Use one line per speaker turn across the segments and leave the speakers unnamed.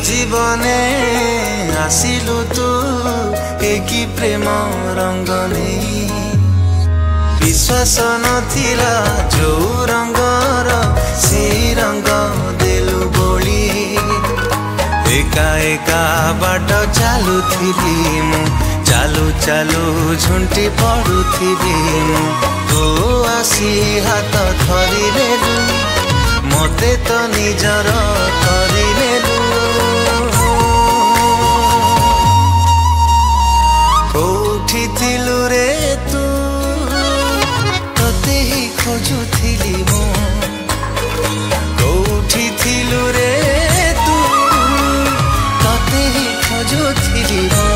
जीवने आसिलु तू एकी प्रेम रंग नहीं विश्वास नथिला जो रंगर से रंग देलु बोली एका एका बाट चालुथिली मु चालू चालू झुंटी पड़ुथिली मु तो आसी हाथ धरिलेलु मते तो निजर करिलेलु कोठी थिलु रे तू तते ही खोजुथिली मु कोठी थिलु रे तू तते ही खोजुथिली मु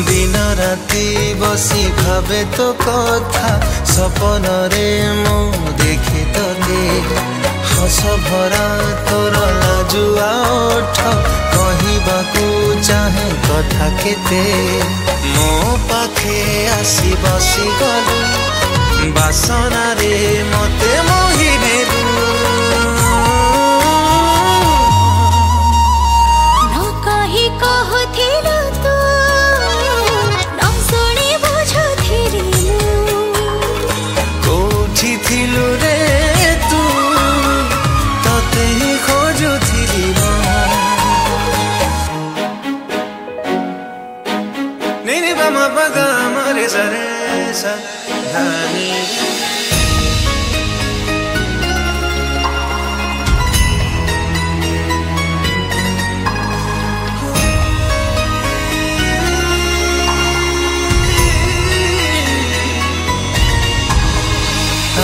दिन राति बसी भावे तो कथा सपन रे मो देखे तले हस भरा तोर लाजुआ ओठ कहबाकू चाहे कथा केते मो पाखे आसी बसी गलु बासना रे मते मोहि नेलु
न कहि कहथिलु
थिलु रे तू तते ही खोजुथिली नि नि बम पग मरे सरे सा धानी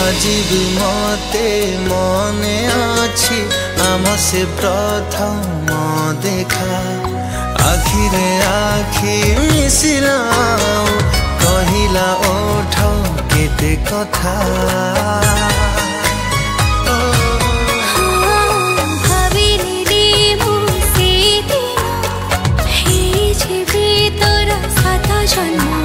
आजीब मते मने आछि आम से प्रथम देखा आखिरे आखि मिसिला कहिला ओठ केते कथा
जन्म